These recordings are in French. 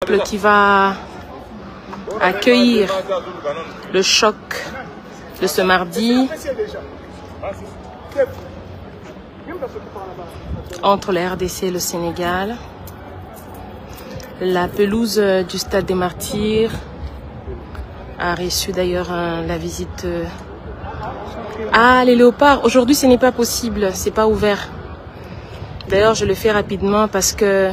temple qui va accueillir le choc de ce mardi entre la RDC et le Sénégal. La pelouse du Stade des Martyrs a reçu d'ailleurs la visite. Ah, les léopards, aujourd'hui ce n'est pas possible, c'est pas ouvert. D'ailleurs, je le fais rapidement parce que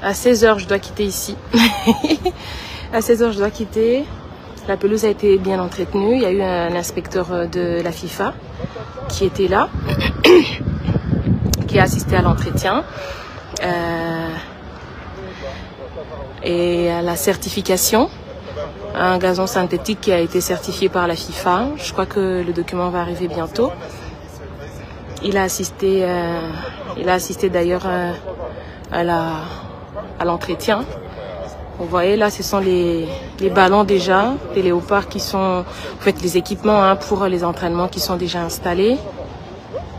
à 16h je dois quitter ici. À 16h je dois quitter. La pelouse a été bien entretenue. Il y a eu un inspecteur de la FIFA qui était là, qui a assisté à l'entretien et à la certification. Un gazon synthétique qui a été certifié par la FIFA. Je crois que le document va arriver bientôt. Il a assisté d'ailleurs à l'entretien. Vous voyez là, ce sont les ballons déjà, des léopards qui sont, en fait, les équipements pour les entraînements qui sont déjà installés.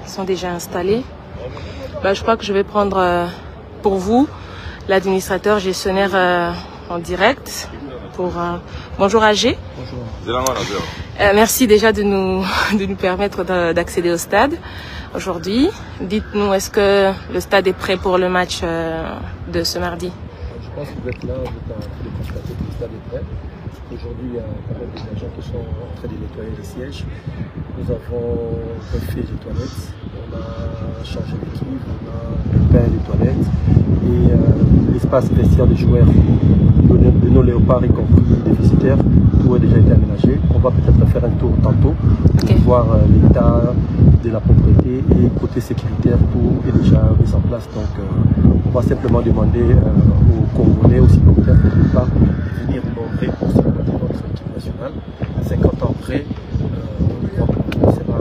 Je crois que je vais prendre pour vous l'administrateur gestionnaire en direct. Bonjour AG. Bonjour. Merci déjà de nous permettre d'accéder au stade aujourd'hui. Dites-nous, est-ce que le stade est prêt pour le match de ce mardi? Je pense que vous êtes là, vous êtes constater que le stade est prêt. Aujourd'hui, il y a quand même des agents qui sont en train de nettoyer les sièges. Nous avons refait les toilettes, on a changé les cuivres, on a peint les toilettes et l'espace vestiaire des joueurs de nos léopards, y compris déficitaires, tout a déjà été aménagé. On va peut-être faire un tour tantôt pour voir l'état de la propriété et côté sécuritaire, tout est déjà mis en place. Donc on va simplement demander aux Congolais, aux supporters de léopards de venir nombrer pour ce notre équipe nationale. 50 ans après, on sera.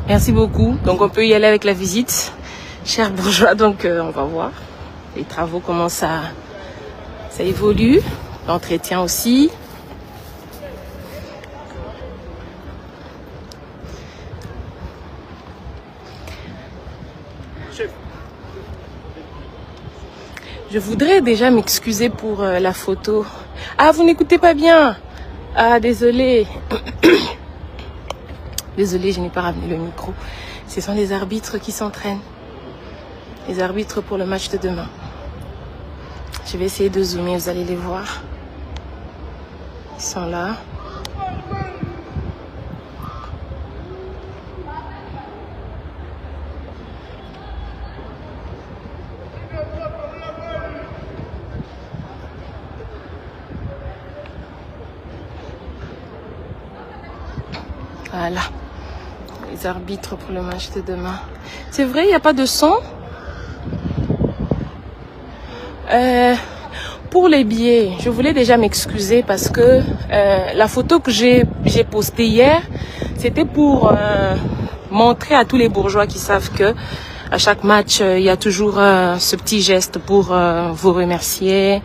Merci beaucoup. Donc on peut y aller avec la visite, chers bourgeois. Donc on va voir les travaux, comment ça évolue, l'entretien aussi. Je voudrais déjà m'excuser pour la photo. Ah, vous n'écoutez pas bien? Ah, désolé. Désolé, je n'ai pas ramené le micro. Ce sont les arbitres qui s'entraînent. Les arbitres pour le match de demain. Je vais essayer de zoomer, vous allez les voir. Ils sont là. Voilà. Les arbitres pour le match de demain. C'est vrai, il n'y a pas de son? Pour les billets, je voulais déjà m'excuser parce que la photo que j'ai postée hier, c'était pour montrer à tous les bourgeois qui savent que à chaque match, il y a toujours ce petit geste pour vous remercier,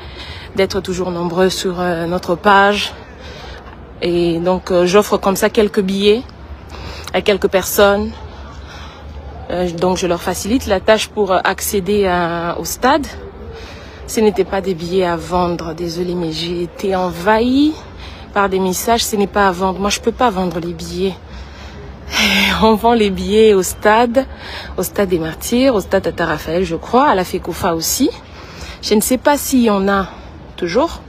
d'être toujours nombreux sur notre page. Et donc, j'offre comme ça quelques billets à quelques personnes. Donc, je leur facilite la tâche pour accéder au stade. Ce n'était pas des billets à vendre, désolé, mais j'ai été envahie par des messages. Ce n'est pas à vendre. Moi, je peux pas vendre les billets. On vend les billets au stade des Martyrs, au stade Tata Raphaël, je crois, à la FECOFA aussi. Je ne sais pas s'il y en a toujours,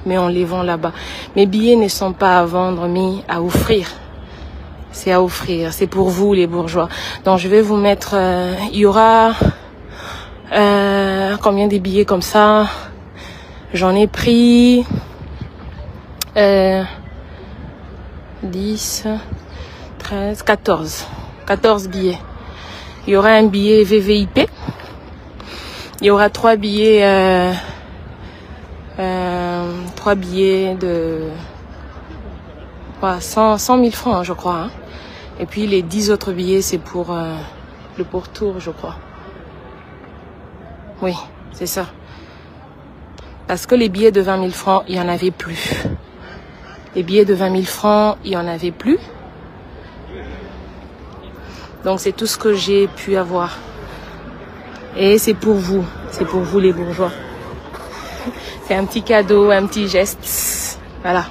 mais on les vend là-bas. Mes billets ne sont pas à vendre, mais à offrir. C'est à offrir, c'est pour vous les bourgeois. Donc je vais vous mettre, il y aura combien de billets comme ça? J'en ai pris 10, 13, 14 billets. Il y aura un billet VVIP. Il y aura 3 billets 3 billets de 100 000 francs, hein, je crois. Hein. Et puis les 10 autres billets, c'est pour le pourtour, je crois. Oui, c'est ça. Parce que les billets de 20 000 francs, il n'y en avait plus. Les billets de 20 000 francs, il n'y en avait plus. Donc c'est tout ce que j'ai pu avoir. Et c'est pour vous les bourgeois. C'est un petit cadeau, un petit geste. Voilà.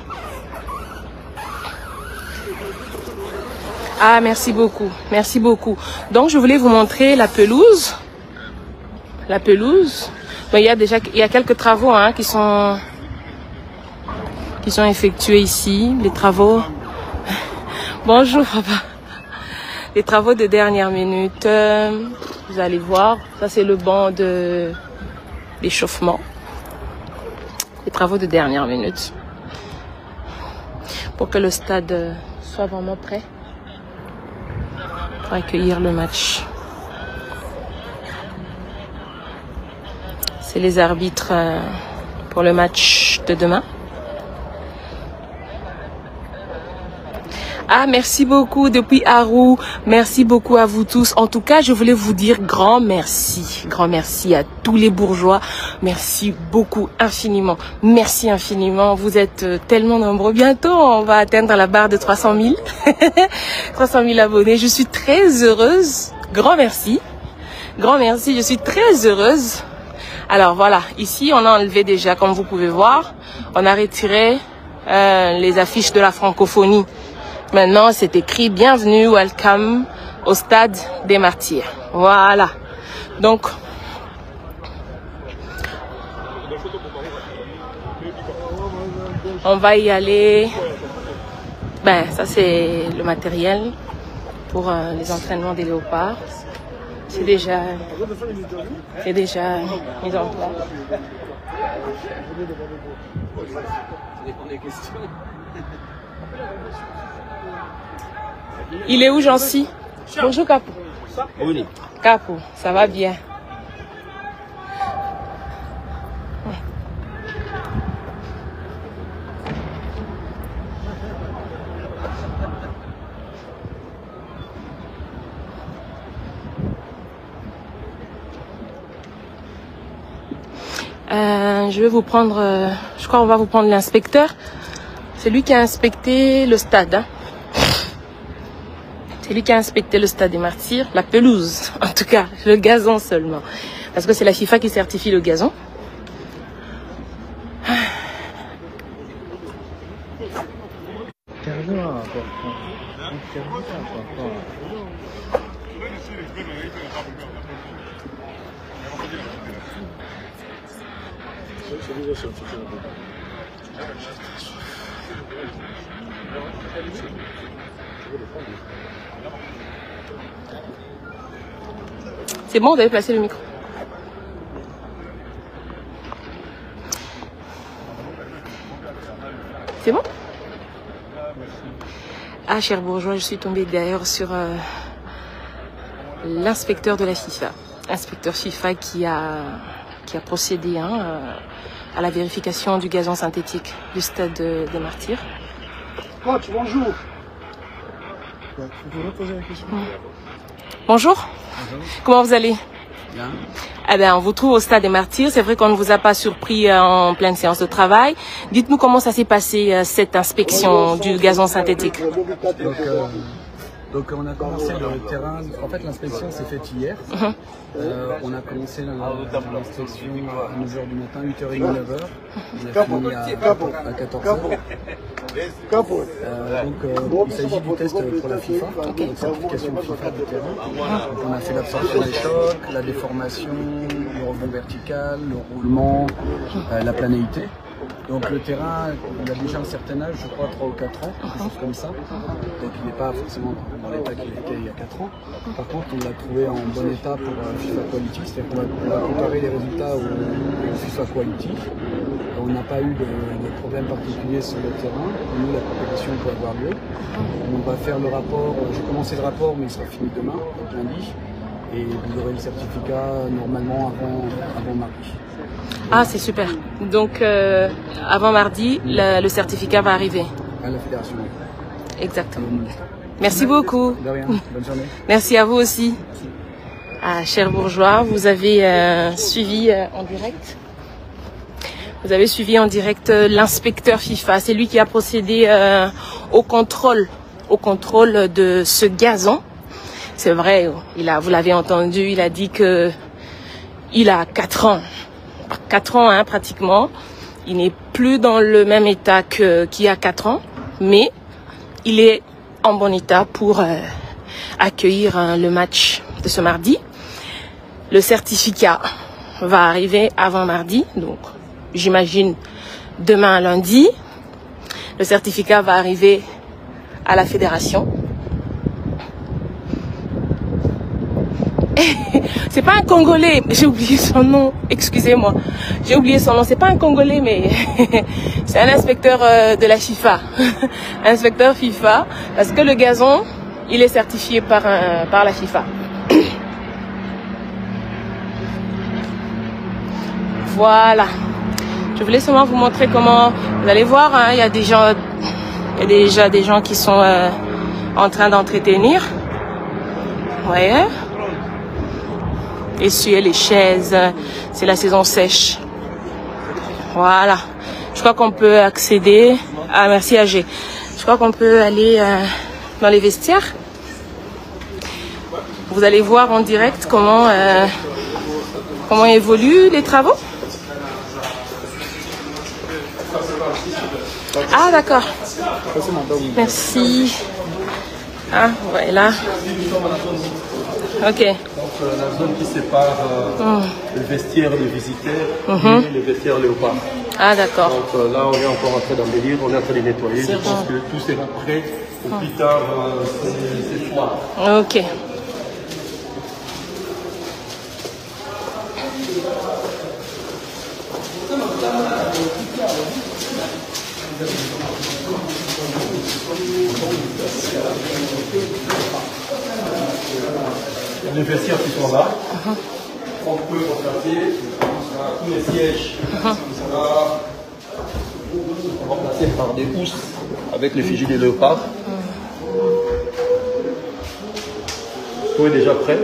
Ah, merci beaucoup. Merci beaucoup. Donc, je voulais vous montrer la pelouse. La pelouse. Bon, il y a quelques travaux hein, qui sont effectués ici. Les travaux. Bonjour, papa. Les travaux de dernière minute. Vous allez voir. Ça, c'est le banc d'échauffement. Les travaux de dernière minute. Pour que le stade soit vraiment prêt. Pour accueillir le match. C'est les arbitres pour le match de demain. Ah, merci beaucoup depuis Arou. Merci beaucoup à vous tous. En tout cas, je voulais vous dire grand merci. Grand merci à tous les bourgeois. Merci beaucoup, infiniment. Merci infiniment. Vous êtes tellement nombreux. Bientôt, on va atteindre la barre de 300 000. 300 000 abonnés. Je suis très heureuse. Grand merci. Grand merci. Je suis très heureuse. Alors voilà, ici, on a enlevé déjà, comme vous pouvez voir, on a retiré les affiches de la francophonie. Maintenant, c'est écrit « Bienvenue, welcome au stade des Martyrs ». Voilà. Donc, on va y aller. Ben, ça, c'est le matériel pour les entraînements des léopards. C'est déjà mis en place. Il est où, Jancy? Bonjour, Capou. Oui. Capou, ça va bien. Je vais vous prendre, je crois qu'on va vous prendre l'inspecteur. C'est lui qui a inspecté le stade. Hein. C'est lui qui a inspecté le stade des Martyrs, la pelouse, en tout cas, le gazon seulement. Parce que c'est la FIFA qui certifie le gazon. C'est bon, vous avez placé le micro. C'est bon? Ah, cher bourgeois, je suis tombée d'ailleurs sur l'inspecteur de la FIFA. Inspecteur FIFA qui a procédé à la vérification du gazon synthétique du stade des Martyrs. Coach, bonjour. Vous pouvez poser la question? Bonjour. Bonjour. Comment vous allez? Bien. Eh bien, on vous trouve au stade des Martyrs. C'est vrai qu'on ne vous a pas surpris en pleine séance de travail. Dites-nous comment ça s'est passé, cette inspection du gazon synthétique. Donc on a commencé le terrain, en fait l'inspection s'est faite hier. On a commencé l'inspection à 9h du matin, 8h30, 9h. On a fini à 14h. Donc il s'agit du test pour la FIFA, donc certification FIFA du terrain. Donc on a fait l'absorption des chocs, la déformation, le rebond vertical, le roulement, la planéité. Donc le terrain, il a déjà un certain âge, je crois 3 ou 4 ans, quelque chose comme ça. Donc il n'est pas forcément dans l'état qu'il était il y a 4 ans. Par contre, on l'a trouvé en bon état pour FIFA Quality, c'est-à-dire qu'on va comparer les résultats au FIFA Quality. On n'a pas eu de problème particulier sur le terrain. Nous, la compétition peut avoir lieu. On va faire le rapport, j'ai commencé le rapport, mais il sera fini demain, donc lundi. Et vous aurez le certificat normalement avant mardi. Ah, c'est super. Donc, avant mardi, le certificat va arriver. À la fédération. Exactement. Merci beaucoup. De rien. Bonne journée. Merci à vous aussi. Ah, chers bourgeois, vous avez suivi en direct. Vous avez suivi en direct l'inspecteur FIFA. C'est lui qui a procédé au contrôle au contrôle de ce gazon. C'est vrai, vous l'avez entendu, il a dit que il a 4 ans. 4 ans, hein, pratiquement. Il n'est plus dans le même état qu'il y a 4 ans, mais il est en bon état pour accueillir le match de ce mardi. Le certificat va arriver avant mardi, donc j'imagine demain lundi. Le certificat va arriver à la fédération. C'est pas un Congolais, j'ai oublié son nom, excusez-moi. J'ai oublié son nom, c'est pas un Congolais, mais c'est un inspecteur de la FIFA. Inspecteur FIFA, parce que le gazon, il est certifié par la FIFA. Voilà. Je voulais seulement vous montrer comment, vous allez voir, hein, il y a déjà des gens qui sont en train d'entretenir. Vous voyez? Essuyer les chaises, c'est la saison sèche. Voilà. Je crois qu'on peut accéder. Ah, merci AG. Je crois qu'on peut aller dans les vestiaires. Vous allez voir en direct comment évoluent les travaux. Ah, d'accord. Merci. Ah, voilà. Ok. Donc la zone qui sépare le vestiaire des visiteurs et le vestiaire léopard. Ah, d'accord. Donc là, on est encore en train d'embellir, on est en train de nettoyer. Je pense que tout sera prêt au plus tard ce soir. Ok. Les vestiaires qui sont là, on peut remplacer tous les sièges. On va remplacer par des housses avec l'effigie des léopards. Tout est déjà prêt.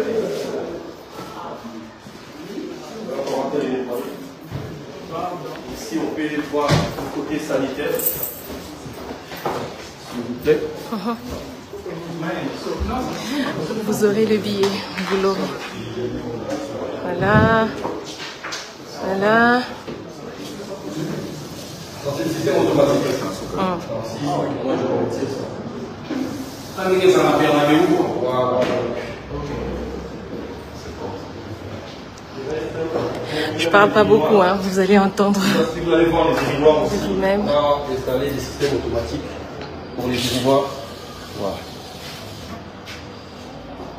Ici, on peut voir le côté sanitaire. S'il vous plaît. Vous aurez le billet, vous l'aurez. Voilà. Voilà. C'est le système automatique. Je parle pas beaucoup, hein. Vous allez entendre. Si vous allez voir les dirigeants aussi, vous-même. on va installer des systèmes automatiques pour les dirigeants. Voilà.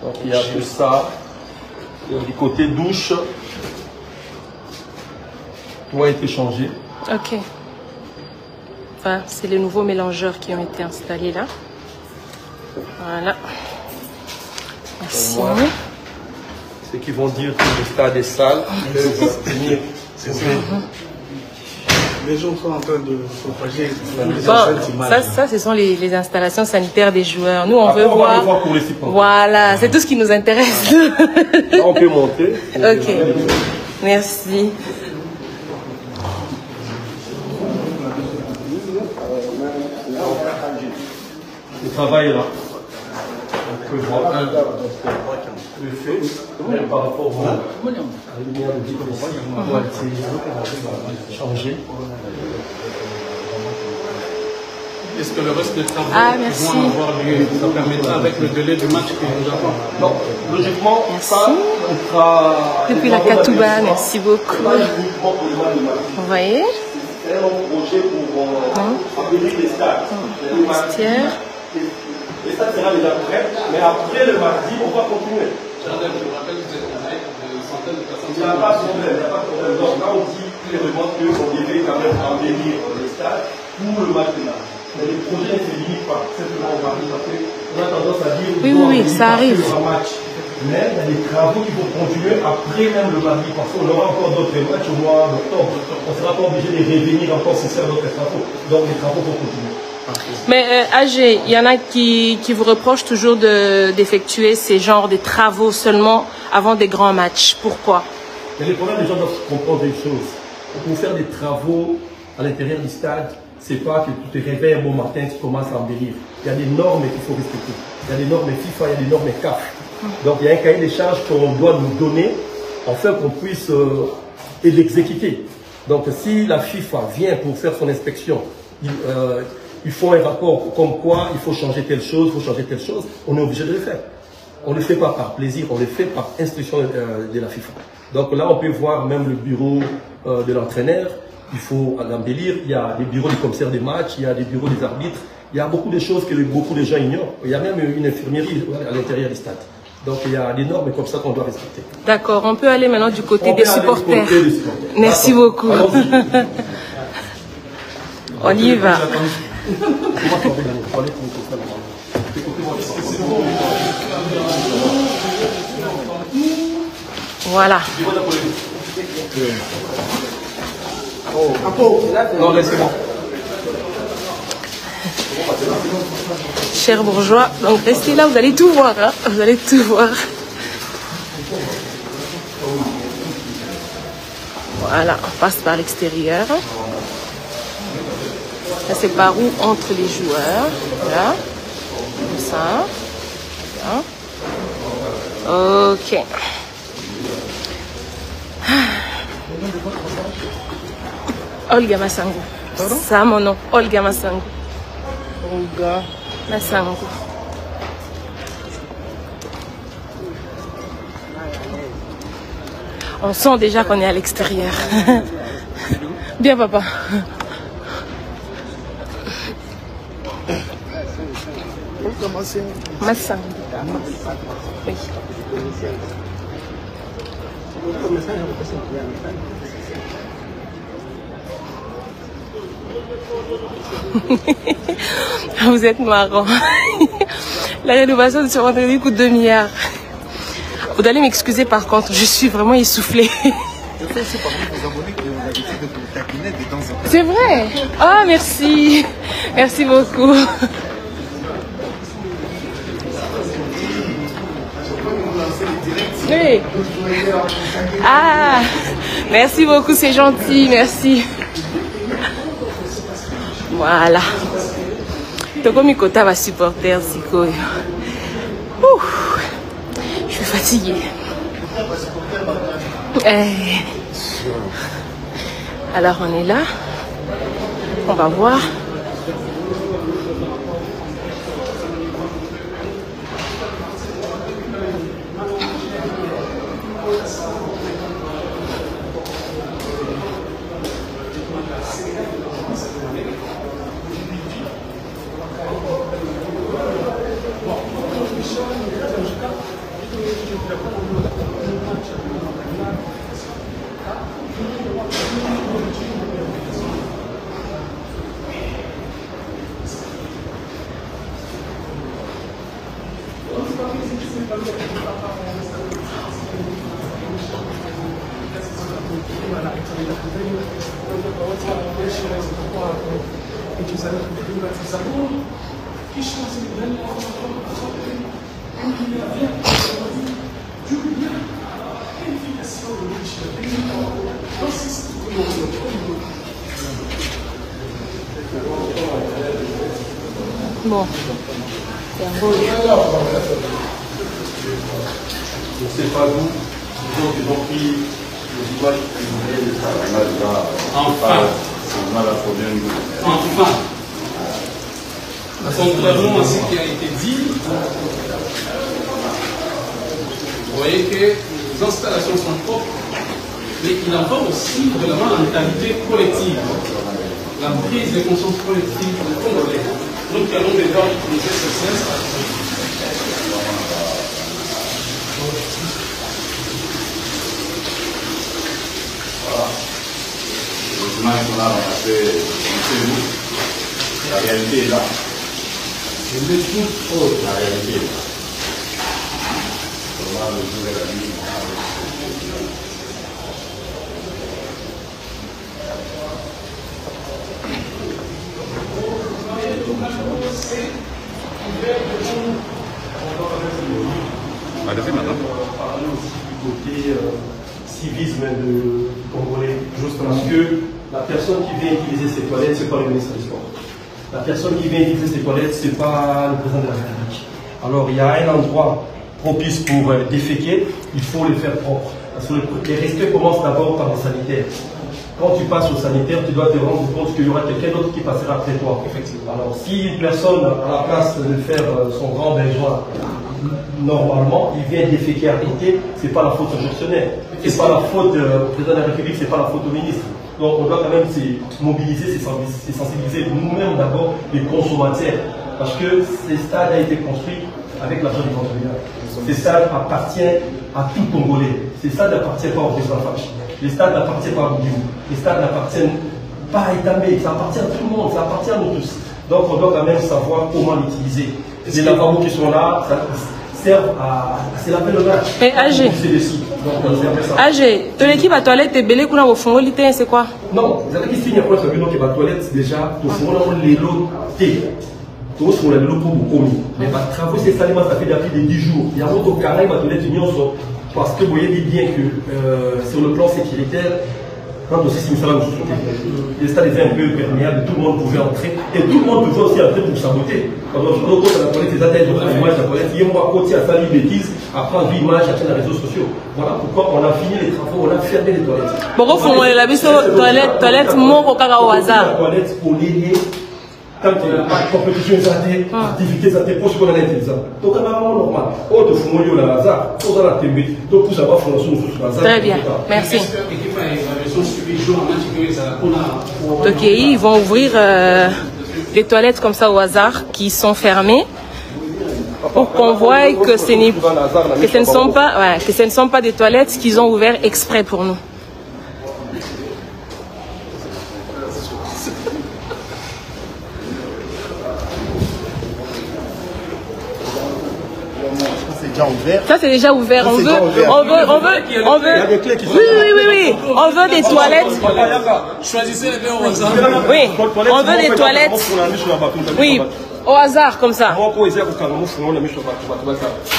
Donc il y a tout ça. Et du côté douche, tout a été changé. Ok. Enfin, c'est les nouveaux mélangeurs qui ont été installés là. Voilà. Merci. Ceux qui vont dire que le stade est sale, ils peuvent venir. Les gens sont en train de propager bon, ça, ce sont les installations sanitaires des joueurs. Nous, on veut on voir. Va pour les voilà, c'est tout ce qui nous intéresse. Là, on peut monter. Ok. Merci. Le travail est là. On peut voir le fait par rapport à la lumière de on doit changer. Est-ce que le reste des travaux vont avoir lieu? Ça permettra avec le délai du match que nous avons. Non, logiquement, ça, on fera. Depuis la Katouba, merci beaucoup. Vous voyez? C'est un projet pour embellir les stades. Vestiaire. Les stades sera déjà prêt, mais après le mardi, on va continuer. Je rappelle que vous êtes de centaines de personnes. Il n'y a pas de problème, il n'y a pas de problème. Donc là, on dit clairement qu'on devait quand même embellir les stades pour le match final. Mais les projets ne se limitent pas simplement au mardi, parce qu'on a tendance à dire oui, ça arrive. Match. Mais il y a des travaux qui vont continuer après même le mardi, parce qu'on aura encore d'autres matchs au mois d'octobre. On ne sera pas obligé de revenir encore sur faire d'autres travaux. Donc les travaux vont continuer. Mais AG, il y en a qui vous reprochent toujours d'effectuer ces genres de travaux seulement avant des grands matchs. Pourquoi? Mais le problème, les gens doivent comprendre une chose. Pour faire des travaux à l'intérieur du stade, c'est pas que tu te réveilles un bon matin, tu commences à embellir. il y a des normes qu'il faut respecter. Il y a des normes FIFA, il y a des normes CAF. Donc il y a un cahier des charges qu'on doit nous donner afin qu'on puisse l'exécuter. Donc si la FIFA vient pour faire son inspection, ils font un rapport comme quoi il faut changer telle chose, on est obligé de le faire. On ne le fait pas par plaisir, on le fait par instruction de la FIFA. Donc là, on peut voir même le bureau de l'entraîneur, il faut l'embellir, il y a des bureaux du commissaire des matchs, il y a des bureaux des arbitres, il y a beaucoup de choses que beaucoup de gens ignorent. Il y a même une infirmerie à l'intérieur du stade. Donc il y a des normes comme ça qu'on doit respecter. D'accord, on peut aller maintenant du côté des supporters. Merci beaucoup. On y va. Voilà. Non, laissez-moi. Chers bourgeois, donc restez là, vous allez tout voir. Hein? Vous allez tout voir. Voilà, on passe par l'extérieur. Ça c'est par où entre les joueurs. Voilà. Comme ça. Voilà. Ok. Olga Massango. Ça mon nom. Olga Massango. Olga Massango. On sent déjà qu'on est à l'extérieur. Bien papa. Olga Massango. Oui. Vous êtes marrant. La rénovation de ce vendredi coûte 2 milliards. Vous allez m'excuser par contre, je suis vraiment essoufflée. C'est vrai. Ah, merci. Merci beaucoup. Oui. Ah, merci beaucoup, c'est gentil, merci. Voilà. Toko Mikota va supporter Sikoyo. Je suis fatiguée. Alors on est là. On va voir. Bon, c'est un beau lieu. Je ne sais pas d'où, ils ont pris les images qui voulaient de ça. Enfin, enfin, contrairement à ce qui a été dit, vous voyez que les installations sont propres, mais il en va aussi de la mentalité collective, la prise de conscience collective du Congolais. Donc, nous allons déjà utiliser ce sens. Voilà. Les images qu'on a ramassées, la réalité est là. La réalité est là. On va le jouer la nuit. Allez-y maintenant. On va parler aussi du côté civisme du Congolais, juste parce que la personne qui vient utiliser ces toilettes, c'est pas le ministre du Sport. La personne qui vient utiliser ces toilettes, ce n'est pas le président de la République. Alors il y a un endroit propice pour déféquer, il faut le faire propre. Parce que les respects commencent d'abord par le sanitaire. Quand tu passes au sanitaire, tu dois te rendre compte qu'il y aura quelqu'un d'autre qui passera après toi. Effectivement. Alors si une personne, à la place de faire son grand besoin, normalement, il vient déféquer à côté, ce n'est pas la faute au gestionnaire. Ce n'est pas la faute au président de la République, ce n'est pas la faute au ministre. Donc on doit quand même se mobiliser, se sensibiliser nous-mêmes d'abord, les consommateurs. Parce que ce stade a été construit avec l'argent du contribuable. Ce stade appartient à tout Congolais. Ce stade n'appartient pas au président Fachi. Le stade n'appartient pas à Boudou. Le stade n'appartient pas à Etamé. Ça appartient à tout le monde, ça appartient à nous tous. Donc on doit quand même savoir comment l'utiliser. Les lavabos qui sont là, ça servent à se laver le main. Mais AG, ton équipe à toilette est belle, c'est quoi? Non, vous avez dit qu'il y a quoi que la toilette déjà, pour faire les lots thé. Tout ce qu'on a de l'eau pour vous commis. Mais par travaux, c'est ça, ça fait depuis 10 jours. Il y a un autre carré, ma toilette union, parce que vous voyez bien que sur le plan sécuritaire, quand aussi c'est une les stades étaient un peu perméables, tout le monde pouvait entrer et tout le monde pouvait aussi entrer pour saboter. Quand on a la toilette, les athlètes, on a l'image de la toilette, il y a moi côté à faire une bêtise, à prendre une image, à faire les réseaux sociaux. Voilà pourquoi on a fini les travaux, on a fermé les toilettes. Pourquoi on a la toilette, mon au hasard. Toilette pour les quand il y a compétition, activités, pour ce qu'on a utilisé. Donc, c'est vraiment normal. Au de Fumoyo, la hasard, il faut la tember. Donc, pour savoir, il faut la hasard. Très bien, merci. Donc, ils vont ouvrir des toilettes comme ça au hasard qui sont fermées pour qu'on voie que ce ne sont pas des toilettes qu'ils ont ouvertes exprès pour nous. Ouvert. Ça c'est déjà ouvert. On veut. Oui. On veut des toilettes. Choisissez les au hasard. Oui. On veut des toilettes. Oui. Au hasard comme ça.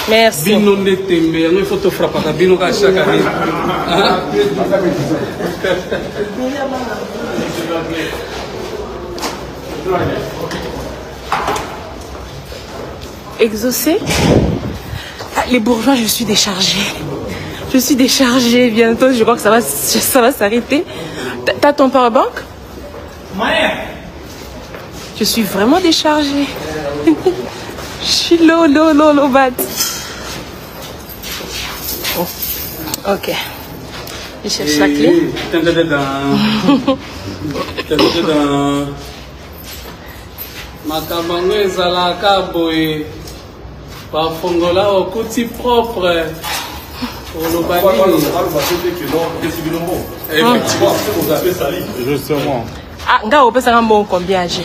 Merci. Il faut te frapper. Exaucé. Les bourgeois, je suis déchargée. Je suis déchargée. Bientôt, je crois que ça va s'arrêter. T'as ton powerbank? Je suis vraiment déchargée. Je suis low, bad. Ok. Je cherche la clé. Makabango ezalaka boye bafongola okuti propre Justement. Ah, nga opesa nga mbongo combien âgé?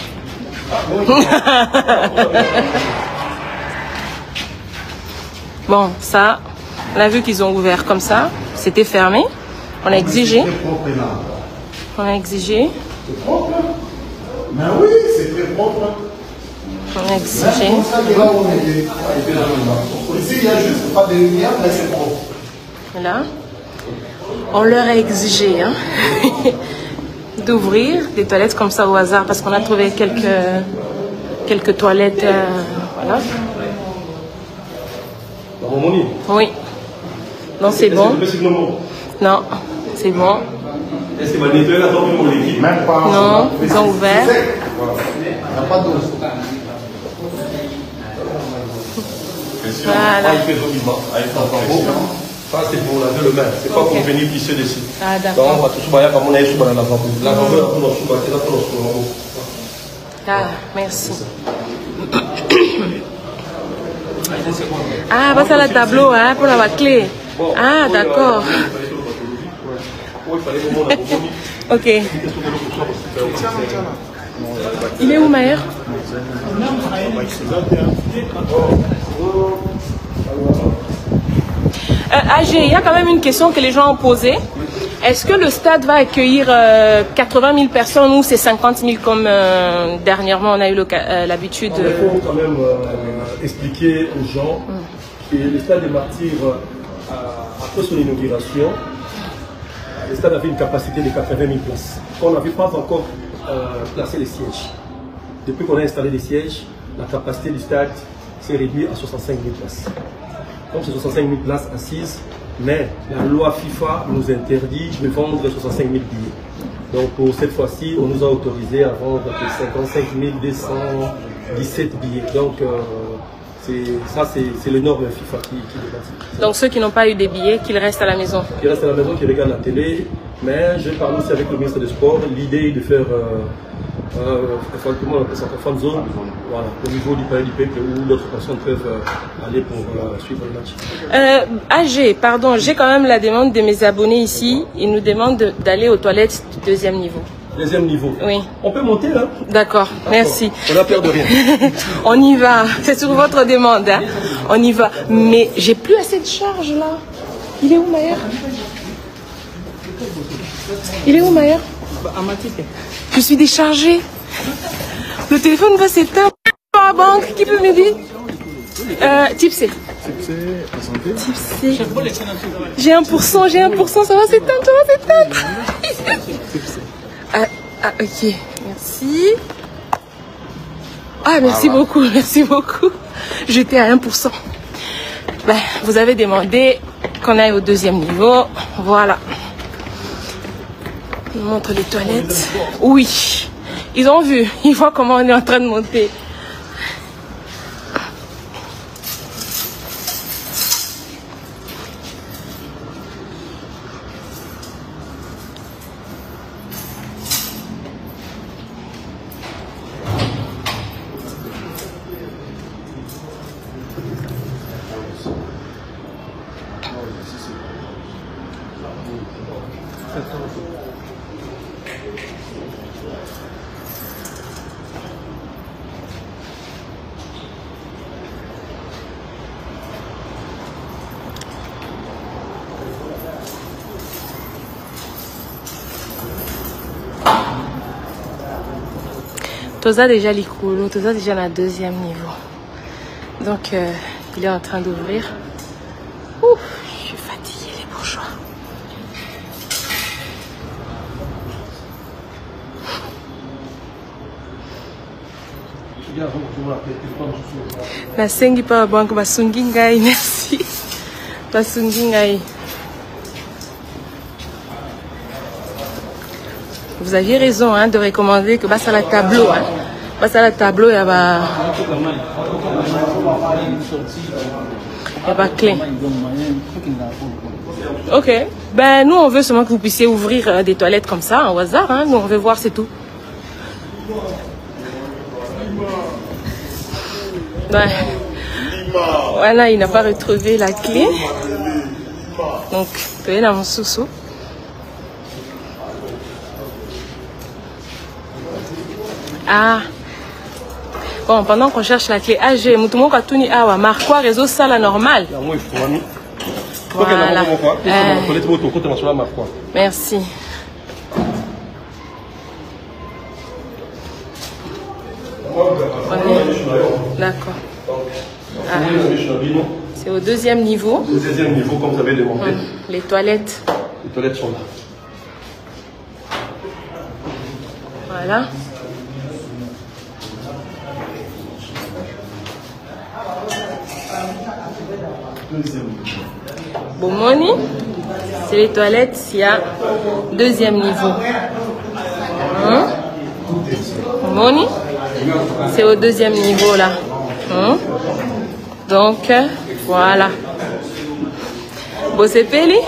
Bon, ça, on a vu qu'ils ont ouvert comme ça. C'était fermé. On a exigé. On a exigé. C'est propre. Mais oui, c'est très propre. On a exigé. Ici, il n'y a juste pas de lumière, mais c'est propre. Là, on leur a exigé d'ouvrir des toilettes comme ça au hasard parce qu'on a trouvé quelques toilettes. Voilà. Oui. Non, c'est bon. Non, c'est bon. Est-ce que nettoyer la tombe pour l'équipe? Même pas. Non, ils ont ouvert. Il n'y a pas d'eau. Voilà. Ça, c'est pour laver le main. C'est pas pour venir pisser dessus. Ah, Donc, d'accord. on va tout soubailler comme on a eu sous la lavabo. La lavabo, on a soubaillé, là, on a soubaillé. Ah, merci. Ah, bah ça, le tableau, hein, pour la clé. Ah, d'accord. Ok. Il est où, Maher? AG, il y a quand même une question que les gens ont posée. Est-ce que le stade va accueillir 80 000 personnes ou c'est 50 000 comme dernièrement on a eu l'habitude? Il faut quand même expliquer aux gens que le stade des Martyrs, après son inauguration, le stade avait une capacité de 80 000 places. On n'avait pas encore placé les sièges. depuis qu'on a installé les sièges, la capacité du stade s'est réduite à 65 000 places. Donc c'est 65 000 places assises, mais la loi FIFA nous interdit de vendre 65 000 billets. Donc pour cette fois-ci, on nous a autorisé à vendre 55 217 billets. Donc c'est le norme FIFA qui dépasse. Donc ceux qui n'ont pas eu des billets, qu'ils restent à la maison. Qui restent à la maison, qui regardent la télé. Mais je parle aussi avec le ministre des Sports. L'idée est de faire effectivement un fan zone, voilà, au niveau du palais du peuple où d'autres personnes peuvent aller pour suivre le match. AG, pardon, j'ai quand même la demande de mes abonnés ici. Ils nous demandent d'aller aux toilettes du deuxième niveau. Deuxième niveau. Oui. On peut monter là. D'accord, merci. On n'a peur de rien. On y va. C'est sur votre demande. Hein. On y va. Mais j'ai plus assez de charge là. Il est où Maher? Il est où Maher? Je suis déchargée. Le téléphone va s'éteindre. Par la banque, qui peut m'aider? Type C. Type C. J'ai 1%, ça va s'éteindre, ok, merci. Ah, merci beaucoup, merci beaucoup. J'étais à 1%. Ben, vous avez demandé qu'on aille au deuxième niveau. Voilà. Je vous montre les toilettes. Oui, ils ont vu. Ils voient comment on est en train de monter. Toza déjà l'icolo, Toza déjà la deuxième niveau. Donc il est en train d'ouvrir. Ouh, je suis fatiguée les bourgeois. La sengi pa banque basungi ngai, merci. Basungi ngai. Vous aviez raison hein, de recommander que basta la tableau. Hein. Basta la tableau, il y a pas clé. Ok. Ben nous on veut seulement que vous puissiez ouvrir des toilettes comme ça, au hasard. Hein. Nous on veut voir, c'est tout. Ouais. Voilà, il n'a pas retrouvé la clé. Donc, tu es dans mon sous-sous. Ah. Bon, pendant qu'on cherche la clé, j'ai mon katuni awa marquoir réseau sala normal. Voilà. Merci. D'accord. Ah. C'est au deuxième niveau. Au deuxième niveau, comme vous avez demandé. Les toilettes. Les toilettes sont là. Voilà. Bomoni, c'est les toilettes, il y a deuxième niveau. Bomoni, c'est au deuxième niveau là. Donc, voilà. Bossepeli?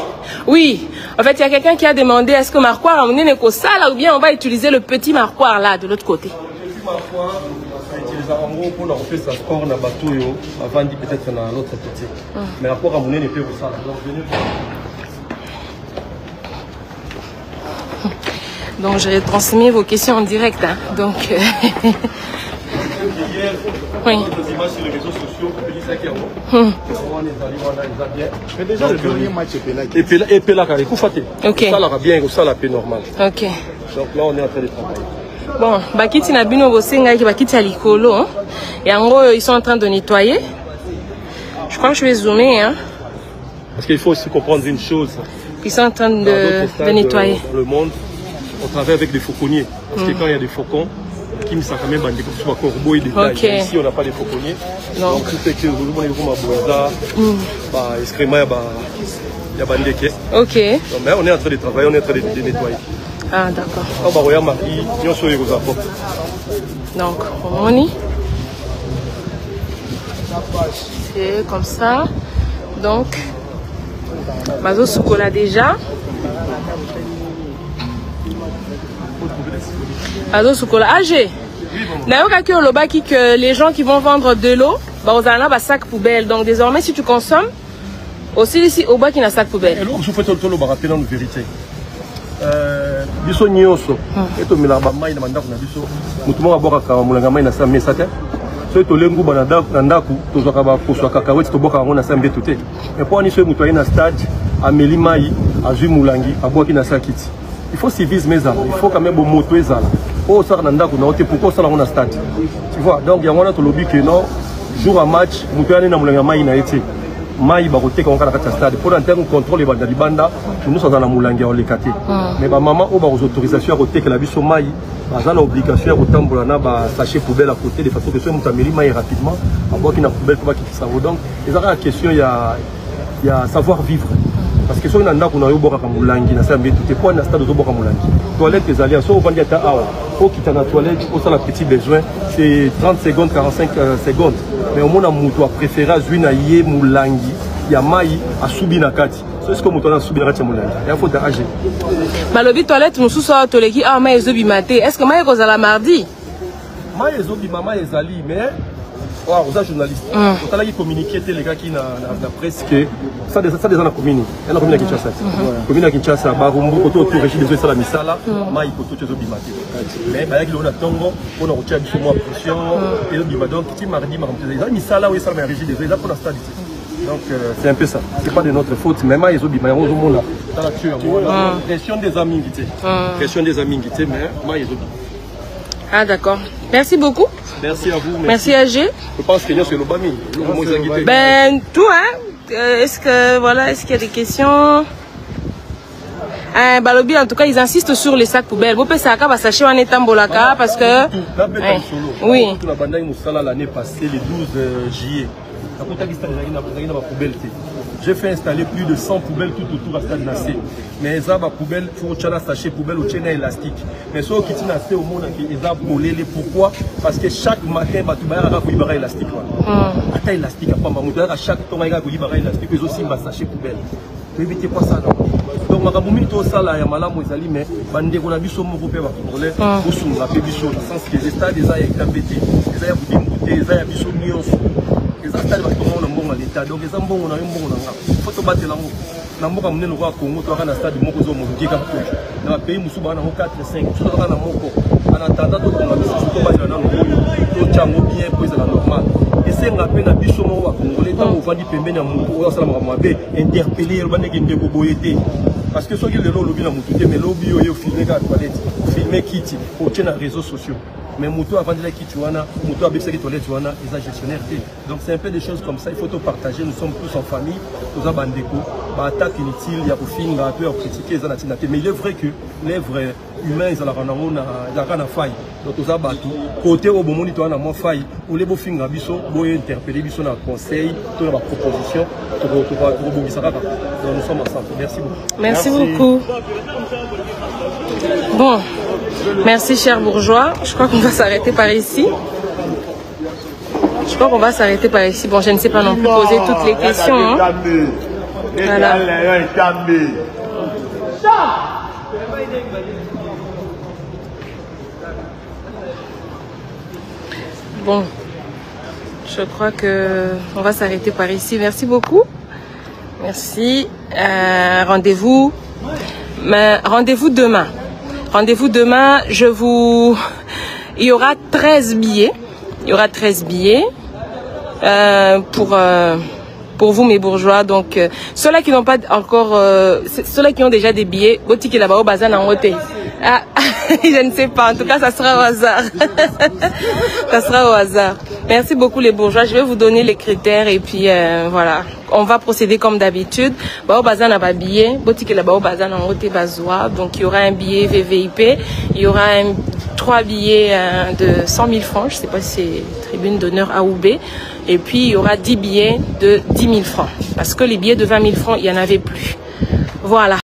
Oui. En fait, il y a quelqu'un qui a demandé est-ce que marquoir a amené le sala ou bien on va utiliser le petit marquoir là de l'autre côté. Le petit marquoir, en gros, pour leur faire sa score, on a battu avant de peut-être dans l'autre côté. Mais rapport à mon nez, ne peut pas ça. Donc, je retransmets vos questions en direct. Hein. Donc, oui. Sur les réseaux sociaux, mais déjà, le dernier match est Pela. Et Pela, il faut faire. Ok. Ça l'a bien, ça l'a paix normal. Ok. Donc là, on est en train de travailler. Bon, bakiti na bino bosenga ki bakiti alikolo. Et en gros, ils sont en train de nettoyer. Je crois que je vais zoomer. Hein. Parce qu'il faut aussi comprendre une chose. Ils sont en train de nettoyer. Dans le monde, on travaille avec des fauconniers. Parce que quand il y a des faucons, Kim ça quand même bandé comme soit corbeau et détail. Okay. Ici on n'a pas de fauconniers. Donc tout est que vous voyez comment boza bah escrima bah il y a bandé qui. OK. Donc mais on est en train de travailler, on est en train de nettoyer. Ah d'accord. On va regarder Marie, bien sûr les apports. Donc on y c'est comme ça. Donc Mazo Soukola déjà. Mazo Soukola AG. D'ailleurs, que les gens qui vont vendre de l'eau, bah, aux allant à sac poubelle. Donc désormais, si tu consommes, aussi ici au bas qui n'a sac poubelle. Et l'eau, je fais tout le baraté dans la vérité. Biso nyoso. Et to milaba mai na mandako na biso. Mutumo aboka ka mulanga mai na sa mesate. So to lengu banada ndako to zoka ba kuswa kakaweti to boka ngona sa mbetu te. Et pour ni so mutu na stade ameli mai azui mulangi aboki na sa kiti. Il faut civisme mes il faut quand même bon moto ezala. Oh ça na ndako na ote pourquoi ça na stade. Tu vois donc il y a wana to lobby que non jour à match mutu na mulanga mai na été. Mai bakote ka ngana kata stade pour en terme contrôle ba libanda nous sommes dans la mulangi on les katé. Mais ba maman o ba autorisation à côté que la biso mai baza na obligation ya kotambola na ba sachet poubelle à côté de façon que soit mutameli mai rapidement aboki na poubelle pour ba kitisa. Donc ils aura la question il y a savoir vivre. Parce que si on a un endroit où on a eu beaucoup de moulangi, on a tout point dans stade de beaucoup de moulangi. Toilette des alliés, si on va dire à faut quitter la toilette, on a un petit besoin, c'est 30 secondes, 45 secondes. Mais au moins on a préféré à jouer na yé moulangi, il y a maï à subir na kati. C'est ce que on a subir na kati moulangi. Il faut d'agir. Malobi toilette nous sous toleki ah maï zobi maté. Est-ce que maï cause la mardi? Maï zobi maman ezali mais wow, vous êtes journaliste. Vous allez communiquer les gars qui na presse que ça des gens communiquent. Elle a communiqué à Kinshasa. Communiqué à Kinshasa, Barumbu koto autour régime des autres la misala, mai koto tezo bimate. Mais ba yaki le na tongo, on a retiré du mois pression et le bima donc petit mardi mardi. La misala oui ça la régime des autres là pour la stade. Donc c'est un peu ça. C'est pas de notre faute, mais mai zo bima on zo là. Dans la tueur. Pression des amis invité. Pression des amis invité mais mai zo. Ah d'accord. Merci beaucoup. Merci à vous. Merci à G. Je pense que c'est le Bami. Ben tout hein. Est-ce qu'il y a des questions? Balobi en tout cas ils insistent sur les sacs poubelles. Vous pouvez savoir va sachet en étant bolaka parce que oui. L'année passée le 12 juillet. J'ai fait installer plus de 100 poubelles tout autour à Stade Nassé. Mais ça, ma poubelle, il faut que sachet poubelle ou chaîne élastique. Mais ce qui est Nassé au monde, ils ont volé. Pourquoi? Parce que chaque matin, tu vas avoir un élastique. Attends, élastique, à chaque temps, il y a un élastique. Ils ont aussi un sachet poubelle. Ne évitez pas ça. Donc, ma gamine, tout ça, là, il y a malade, mais bandé, on a vu son mot pour contrôler. Au sous, on a fait du chaud. Dans le sens que les stades, ils ont été embêtés. Ils ont été embêtés. Ils ont été embêtés. Les stades vont tomber dans l'état. Donc les ambons on a un bon il faut te battre là-haut. Namboka mnene roi Congo to na stade moko zo mondier ka ko. Na pays musuba na 4 5 tout ça na moko. En attendant to na biso to battre na ngo to chango bien pour ça normal. Et c'est ngapé na biso mo wa congolais tant on vandi pembeni na mutu o sala mabe interpeller le bande ngende ko boyete. Parce que ceux qui le lobby na mutu mais lobby yo filmer ka toilette, filmer kiti, pour tenir les réseaux sociaux. Mais Mouto avant de la Kituana, Mouto a baissé les toilettes, ils ont gestionnaire. Donc c'est un peu des choses comme ça, il faut tout partager, nous sommes tous en famille, nous avons des coups, attaque inutile, il y a pour finir, un peu à critiquer, mais il est vrai que les vrais humains, ils ont la faille. Donc nous avons tout. Côté au moment où nous avons faille, où les beaux films à Bisso, nous interpeller Bisso dans le conseil, dans la proposition, donc nous sommes ensemble. Merci beaucoup. Merci beaucoup. Bon. Merci cher bourgeois. Je crois qu'on va s'arrêter par ici. Bon, je ne sais pas non plus poser toutes les questions. Hein. Voilà. Bon, je crois que on va s'arrêter par ici. Merci beaucoup. Merci. Rendez-vous demain. Rendez-vous demain, il y aura 13 billets. Il y aura 13 billets pour vous mes bourgeois. Donc ceux-là qui n'ont pas encore ceux-là qui ont déjà des billets, botiki là-bas au bazar en hôtel. Ah Je ne sais pas. En tout cas, ça sera au hasard. Ça sera au hasard. Merci beaucoup les bourgeois. Je vais vous donner les critères et puis voilà. On va procéder comme d'habitude. Bao bazan a billet. Boutique la bao bazan en haute bazois. Donc il y aura un billet VVIP. Il y aura 3 billets de 100 000 francs. Je ne sais pas si c'est tribune d'honneur A ou B. Et puis il y aura 10 billets de 10 000 francs. Parce que les billets de 20 000 francs, il n'y en avait plus. Voilà.